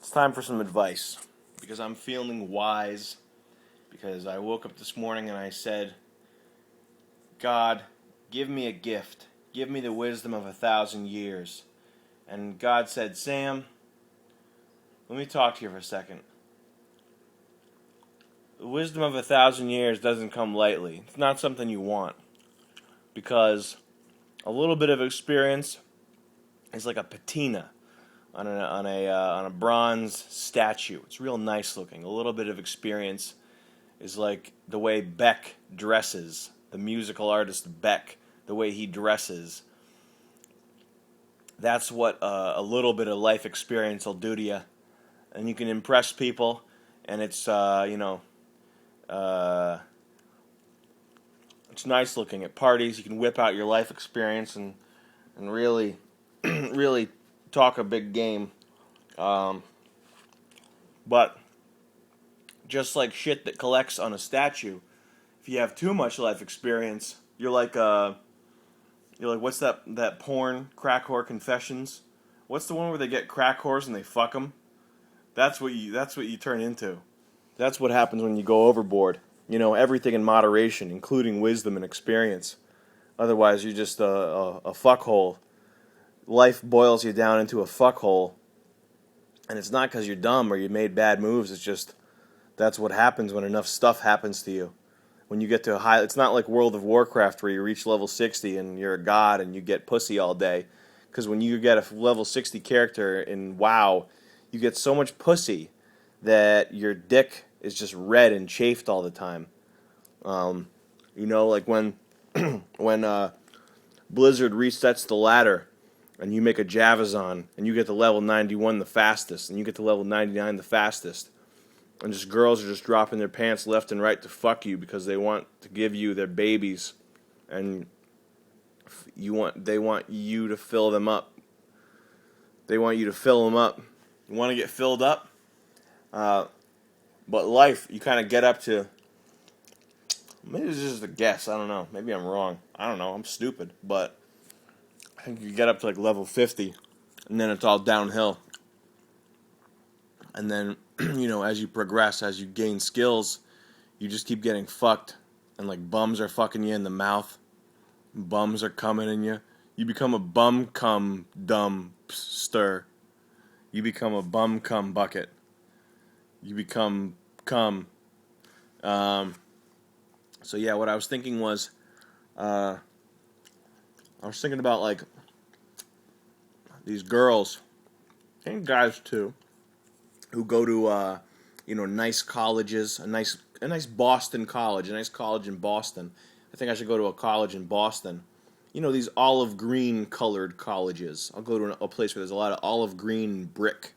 It's time for some advice because I'm feeling wise because I woke up this morning and I said, God, give me a gift. Give me the wisdom of 1,000 years. And God said, Sam, let me talk to you for a second. The wisdom of 1,000 years doesn't come lightly. It's not something you want because a little bit of experience is like a patina on a bronze statue. It's real nice looking. A little bit of experience is like the way Beck dresses, the musical artist Beck, the way he dresses. That's what a little bit of life experience will do to you, and you can impress people, and it's it's nice looking at parties. You can whip out your life experience and really really talk a big game. But just like shit that collects on a statue, if you have too much life experience, you're like what's that porn, Crack Whore Confessions? What's the one where they get crack whores and they fuck them? That's what you turn into. That's what happens when you go overboard. Everything in moderation, including wisdom and experience. Otherwise, you're just a fuckhole. Life boils you down into a fuckhole. And it's not because you're dumb or you made bad moves. It's just that's what happens when enough stuff happens to you. When you get to a high, it's not like World of Warcraft where you reach level 60 and you're a god and you get pussy all day. Because when you get a level 60 character in WoW, you get so much pussy that your dick is just red and chafed all the time. Like when when Blizzard resets the ladder and you make a Javazon and you get to level 91 the fastest and you get to level 99 the fastest. And just girls are just dropping their pants left and right to fuck you because they want to give you their babies, and they want you to fill them up. They want you to fill them up. You want to get filled up, but life you kind of get up to. Maybe this is just a guess. I don't know. Maybe I'm wrong. I don't know. I'm stupid, but I think you get up to like level 50, and then it's all downhill. And then, as you progress, as you gain skills, you just keep getting fucked. And, like, bums are fucking you in the mouth. Bums are coming in you. You become a bum-cum-dumb-stir. You become a bum-cum bucket. You become cum. So, yeah, what I was thinking was, I was thinking about, like, these girls, and guys, too, who go to nice colleges, a nice Boston college, a nice college in Boston. I think I should go to a college in Boston. These olive green colored colleges. I'll go to a place where there's a lot of olive green brick.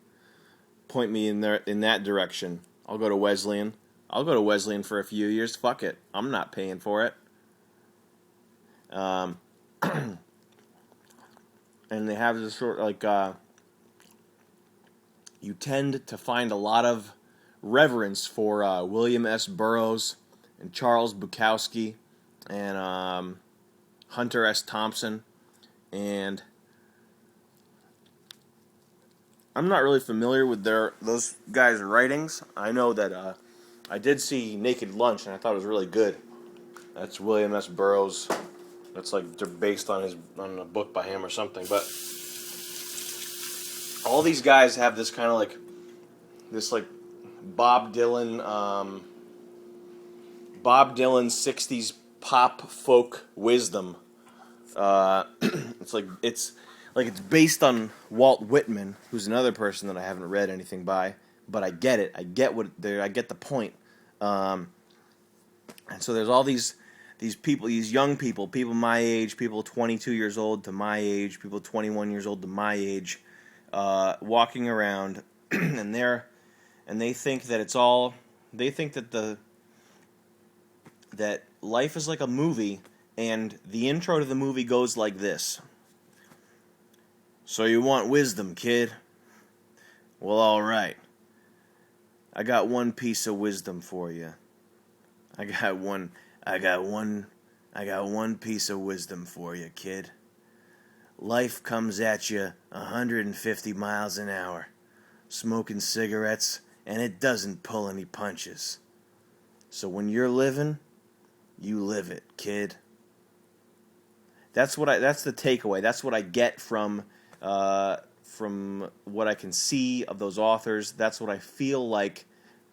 Point me in that direction. I'll go to Wesleyan. I'll go to Wesleyan for a few years. Fuck it. I'm not paying for it. And they have this sort of like you tend to find a lot of reverence for William S. Burroughs and Charles Bukowski and Hunter S. Thompson. And I'm not really familiar with those guys' writings. I know that I did see Naked Lunch, and I thought it was really good. That's William S. Burroughs. That's like they're based on a book by him or something. But all these guys have this kind of like Bob Dylan 60s pop folk wisdom. It's based on Walt Whitman, who's another person that I haven't read anything by, but I get it. I get the point. And so there's all these people, these young people my age, people 22 years old to my age, people 21 years old to my age, walking around, and they think that that life is like a movie, and the intro to the movie goes like this. So you want wisdom, kid? Well, all right. I got one piece of wisdom for you. I got one piece of wisdom for you, kid. Life comes at you 150 miles an hour. smoking cigarettes, and it doesn't pull any punches. So when you're living, you live it, kid. That's the takeaway. That's what I get from what I can see of those authors. That's what I feel like.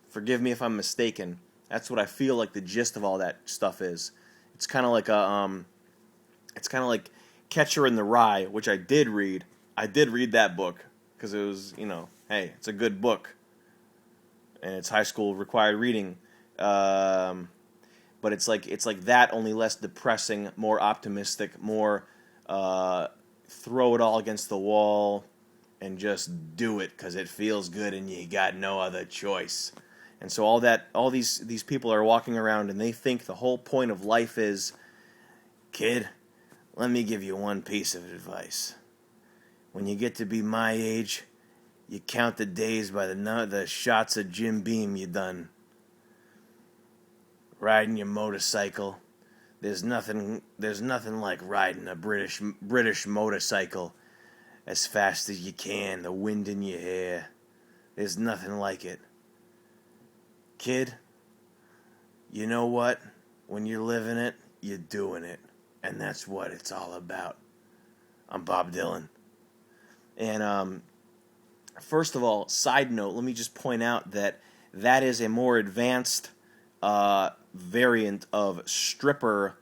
Forgive me if I'm mistaken. That's what I feel like the gist of all that stuff is. It's kind of like Catcher in the Rye, which I did read. I did read that book because it was, hey, it's a good book, and it's high school required reading. But it's like that, only less depressing, more optimistic, more throw it all against the wall and just do it because it feels good and you got no other choice. And so all these people are walking around and they think the whole point of life is, kid, let me give you one piece of advice. When you get to be my age, you count the days by the shots of Jim Beam you done. Riding your motorcycle. There's nothing like riding a British motorcycle as fast as you can, the wind in your hair. There's nothing like it. Kid, you know what? When you're living it, you're doing it. And that's what it's all about. I'm Bob Dylan. And first of all, side note, let me just point out that is a more advanced variant of stripper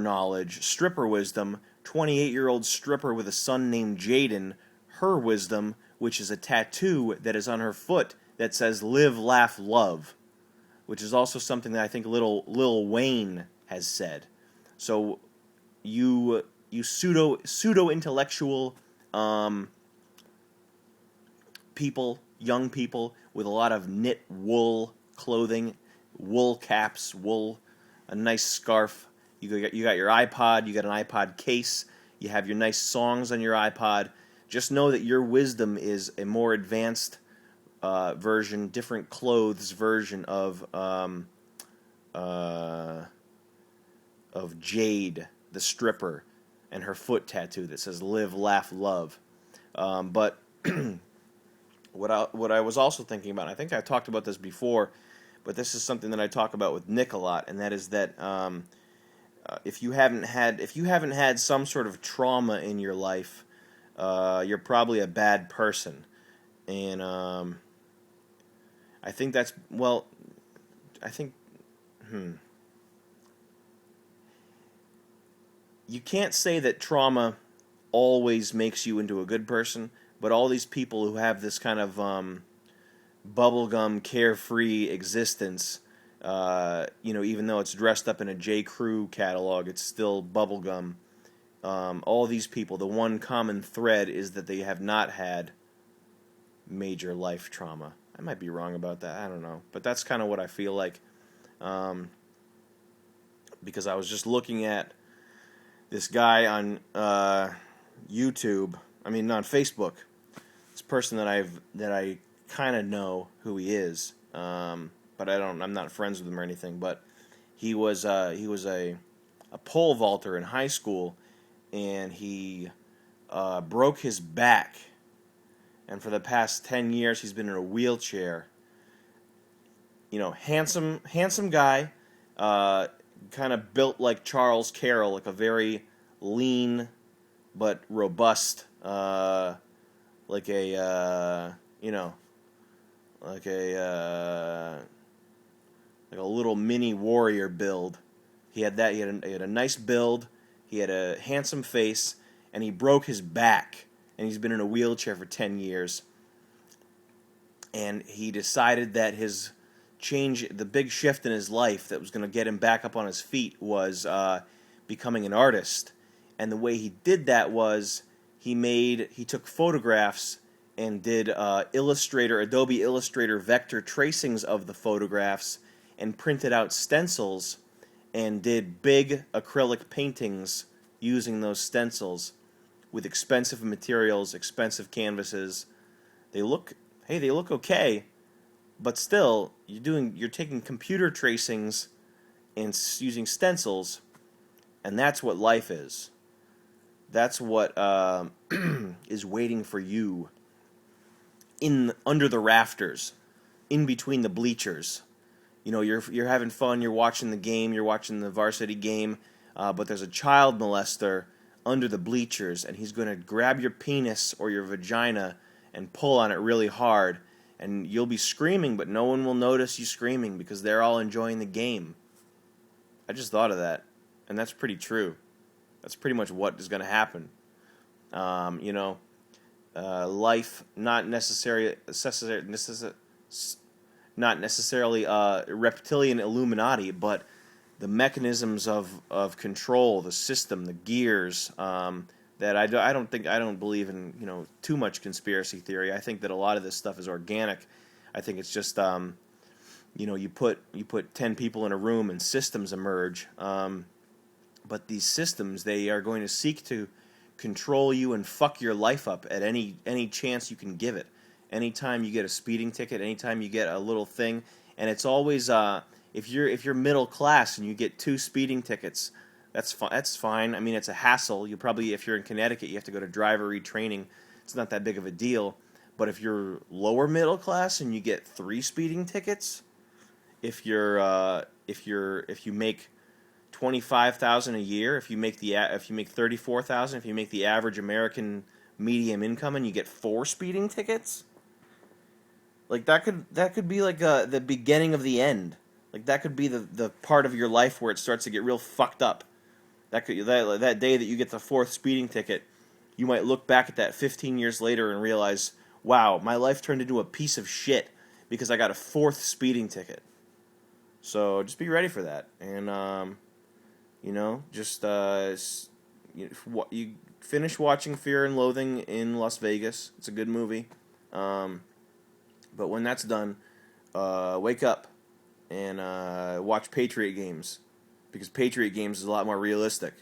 knowledge, stripper wisdom. 28-year-old stripper with a son named Jaden, her wisdom, which is a tattoo that is on her foot that says "Live, Laugh, Love," which is also something that I think Lil Wayne has said. So you pseudo intellectual people, young people with a lot of knit wool clothing, wool caps, a nice scarf. You got your iPod, you got an iPod case, you have your nice songs on your iPod. Just know that your wisdom is a more advanced version, different clothes version of Jade, the stripper, and her foot tattoo that says "Live, Laugh, Love." But what I was also thinking about, I think I talked about this before, but this is something that I talk about with Nick a lot, and that is that if you haven't had some sort of trauma in your life, you're probably a bad person, and I think that's you can't say that trauma always makes you into a good person, but all these people who have this kind of bubblegum carefree existence, even though it's dressed up in a J. Crew catalog, it's still bubblegum. All these people, the one common thread is that they have not had major life trauma. I might be wrong about that, I don't know. But that's kind of what I feel like. Because I was just looking at this guy on YouTube, on Facebook. This person that I kind of know who he is, but I'm not friends with him or anything. But he was a pole vaulter in high school, and he broke his back, and for the past 10 years he's been in a wheelchair. Handsome guy, kind of built like Charles Carroll, like a very lean but robust, like a little mini warrior build. He had that. He had a nice build. He had a handsome face, and he broke his back, and he's been in a wheelchair for 10 years. And he decided that the big shift in his life that was going to get him back up on his feet was becoming an artist. And the way he did that was he took photographs and did Adobe Illustrator vector tracings of the photographs and printed out stencils and did big acrylic paintings using those stencils with expensive materials, expensive canvases. They look okay, but still you're taking computer tracings and using stencils, and that's what life is. That's what is waiting for you. in under the rafters, in between the bleachers. You're having fun. You're watching the game. You're watching the varsity game, but there's a child molester under the bleachers, and he's going to grab your penis or your vagina and pull on it really hard, and you'll be screaming, but no one will notice you screaming because they're all enjoying the game. I just thought of that, and that's pretty true. That's pretty much what is going to happen. Life not necessarily reptilian Illuminati, but the mechanisms of control, the system, the gears. That I don't believe in too much conspiracy theory. I think that a lot of this stuff is organic. I think it's just you put 10 people in a room and systems emerge. But these systems, they are going to seek to control you and fuck your life up at any chance you can give it. Anytime you get a speeding ticket, anytime you get a little thing, and it's always if you're middle class and you get 2 speeding tickets, that's fine. I mean, it's a hassle. You probably, if you're in Connecticut, you have to go to driver retraining. It's not that big of a deal. But if you're lower middle class and you get 3 speeding tickets, if you make 25,000 a year, if you make 34,000, if you make the average American medium income and you get 4 speeding tickets, like that could be like the beginning of the end. Like that could be the part of your life where it starts to get real fucked up. That day that you get the 4th speeding ticket, you might look back at that 15 years later and realize, wow, my life turned into a piece of shit because I got a 4th speeding ticket. So just be ready for that, and you finish watching Fear and Loathing in Las Vegas. It's a good movie, but when that's done, wake up and watch Patriot Games, because Patriot Games is a lot more realistic.